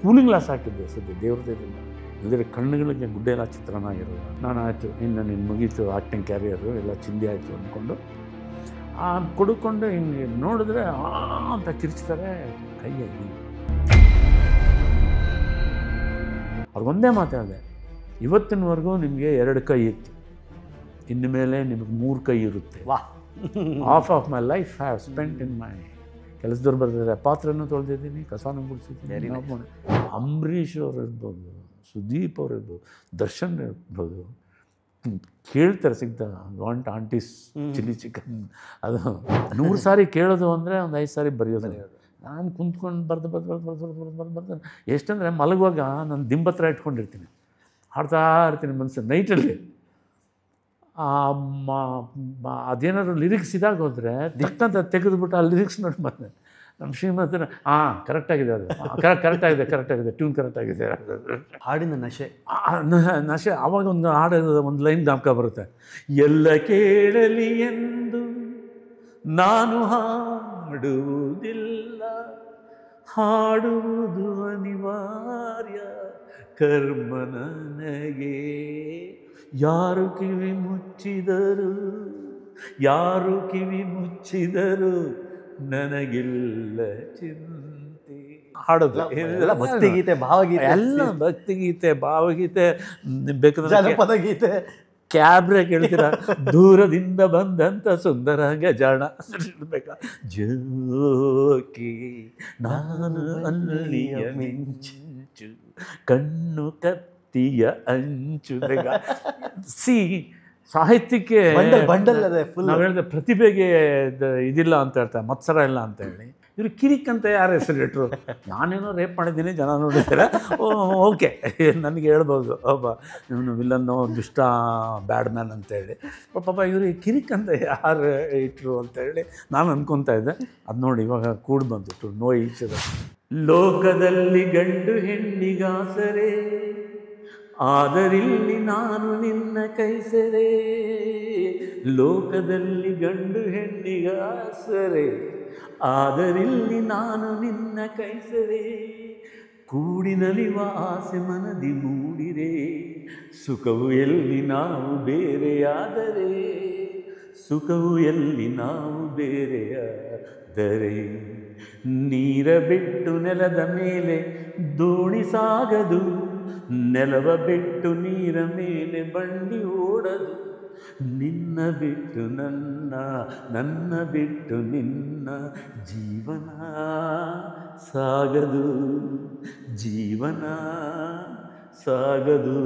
Cooling glass ಹಾಕಿದ್ದೆ ಸದ್ಯ ದೇವ್ರದಿಂದ, ಇಲ್ಲದ್ರೆ ಕಣ್ಣುಗಳಿಗೆ ಗುಡ್ಡೆಲ್ಲ ಚಿತ್ರಣ ಆಗಿರೋದು. ನಾನು ಆಯಿತು ಇನ್ನು ನಿನ್ನ ಮುಗೀತು ಆ್ಯಕ್ಟಿಂಗ್ ಕ್ಯಾರಿಯರು ಎಲ್ಲ ಚಿಂದಿ ಆಯಿತು ಅಂದ್ಕೊಂಡು ಕುಡ್ಕೊಂಡು ಹಿಂಗೆ ನೋಡಿದ್ರೆ ಅಂತ ಕಿರ್ಚ್ತಾರೆ ಕೈಯಾಗಿ. ಅವ್ರಿಗೊಂದೇ ಮಾತಾಡಿದೆ, ಇವತ್ತಿನವರೆಗೂ ನಿಮಗೆ 2 ಕೈ ಇತ್ತು, ಇನ್ನು ಮೇಲೆ ನಿಮಗೆ 3 ಕೈ ಇರುತ್ತೆ. Half of my life have spent in my ಕೆಲಸದವ್ರು ಬರ್ತಿದ್ದಾರೆ, ಪಾತ್ರೆನೂ ತೊಳೆದಿದ್ದೀನಿ, ಕಸಾನು ಗುಡಿಸಿದ್ದೀನಿ. ಅಂಬರೀಷ್ ಅವ್ರು ಇರ್ಬೋದು, ಸುದೀಪ್ ಅವ್ರು ಇರ್ಬೋದು, ದರ್ಶನ್ ಇರ್ಬೋದು, ಕೇಳ್ತಾರೆ ಸಿಗ್ತಾ ವಾಂಟ್ ಆಂಟೀಸ್ ಚಿಲ್ಲಿ ಚಿಕನ್, ಅದು 100 ಸಾರಿ ಕೇಳೋದು ಅಂದರೆ ಒಂದು 5 ಸಾರಿ ಬರೆಯೋದು. ನಾನು ಕುಂತ್ಕೊಂಡು ಬರ್ದು ಎಷ್ಟಂದರೆ ಮಲಗುವಾಗ ನಾನು ದಿಂಬತ್ರ ಇಟ್ಕೊಂಡಿರ್ತೀನಿ, ಹಾಡ್ತಾ ಇರ್ತೀನಿ ಮನಸ್ಸು ನೈಟಲ್ಲಿ. ಅದೇನಾದ್ರು ಲಿರಿಕ್ಸ್ ಇದಾಗ ಹೋದರೆ ದಿಕ್ಕಂತ ತೆಗೆದುಬಿಟ್ಟು ಆ ಲಿರಿಕ್ಸ್ ನೋಡಿ ಬಂದೆ. ನಮ್ಮ ಶ್ರೀಮಂತನ ಕರೆಕ್ಟಾಗಿದೆ, ಅದು ಕರೆಕ್ಟಾಗಿದೆ ಟ್ಯೂನ್ ಕರೆಕ್ಟಾಗಿದೆ. ಹಾಡಿನ ನಶೆ ಆವಾಗ ಒಂದು ಹಾಡೋದು ಒಂದು ಲೈನ್ ಜ್ಞಾಪಕ ಬರುತ್ತೆ. ಎಲ್ಲ ಕೇಳಲಿ ಎಂದು ನಾನು ಹಾಡುವುದಿಲ್ಲ, ಹಾಡುವುದು ಅನಿವಾರ್ಯ ಕರ್ಮ ನನಗೆ. ಯಾರು ಕಿವಿ ಮುಚ್ಚಿದರು ನನಗಿಲ್ಲ ಚಿಂತೆ. ಹಾಡೋದು ಭಕ್ತಿಗೀತೆ, ಭಾವಗೀತೆ, ಎಲ್ಲ ಭಕ್ತಿಗೀತೆ, ಭಾವಗೀತೆ, ಬೇಕಾದ್ರೆ ಜನಪದ ಗೀತೆ, ಕ್ಯಾಬ್ರೆ ಕೇಳ್ತೀರ, ದೂರದಿಂದ ಬಂದಂಥ ಸುಂದರ ಗಜಾಣ ಬೇಕಾ, ಜೋಕಿ ನಾನು ಅಲ್ಲಿಯ ಮಿಂಚು, ಕಣ್ಣು ಕತ್ತಿಯ ಅಂಚು. ಬೇಕಾ ಸಾಹಿತ್ಯಕ್ಕೆ ಬಂಡಲ್ ಅದೇ. ನಾವು ಹೇಳಿದೆ ಪ್ರತಿಭೆಗೆ ಇದಿಲ್ಲ ಅಂತ ಹೇಳ್ತಾರೆ, ಮತ್ಸರ ಇಲ್ಲ ಅಂತ ಹೇಳಿ. ಇವರು ಕಿರಿಕ್ ಅಂತ ಯಾರು ಹೆಸರು ಇಟ್ಟರು? ನಾನೇನೋ ರೇಪ್ ಮಾಡಿದ್ದೀನಿ, ಜನ ನೋಡಿದ್ದಾರೆ, ಓಕೆ ನನಗೆ ಹೇಳ್ಬೋದು ಒಬ್ಬ ಇವನು ವಿಲನ್ನು, ದುಷ್ಟ, ಬ್ಯಾಡ್ ಮ್ಯಾನ್ ಅಂತೇಳಿ. ಪಾಪ ಇವ್ರಿಗೆ ಕಿರಿಕ್ ಅಂತ ಯಾರು ಇಟ್ಟರು ಅಂತೇಳಿ ನಾನು ಅನ್ಕೊತಾ ಇದ್ದೆ. ಅದು ನೋಡಿ ಇವಾಗ ಕೂಡಿ ಬಂತು ನೋವು ಈಚದ. ಲೋಕದಲ್ಲಿ ಗಂಡು ಹೆಣ್ಣಿಗಾಸರೆ, ಆದರಿಲ್ಲಿ ನಾನು ನಿನ್ನ ಕೈಸರೆ. ಲೋಕದಲ್ಲಿ ಗಂಡು ಹೆಣ್ಣಿಗಾಸರೆ, ಆದರಿಲ್ಲಿ ನಾನು ನಿನ್ನ ಕೈಸರೆ. ಕೂಡಿ ನಲಿವ ಆಸೆ ಮನದಿ ಮೂಡಿರೆ, ಸುಖವು ಎಲ್ಲಿ ನಾವು ಬೇರೆಯಾದರೆ, ಸುಖವು ಎಲ್ಲಿ ನಾವು ಬೇರೆಯಾದರೆ. ನೀರ ಬಿಟ್ಟು ನೆಲದ ಮೇಲೆ ದೋಣಿ ಸಾಗದು, ನೆಲವ ಬಿಟ್ಟು ನೀರ ಮೇಲೆ ಬಂಡಿ ಓಡದು. ನಿನ್ನ ಬಿಟ್ಟು ನನ್ನ ಬಿಟ್ಟು ನಿನ್ನ ಜೀವನ ಸಾಗದು, ಜೀವನ ಸಾಗದು.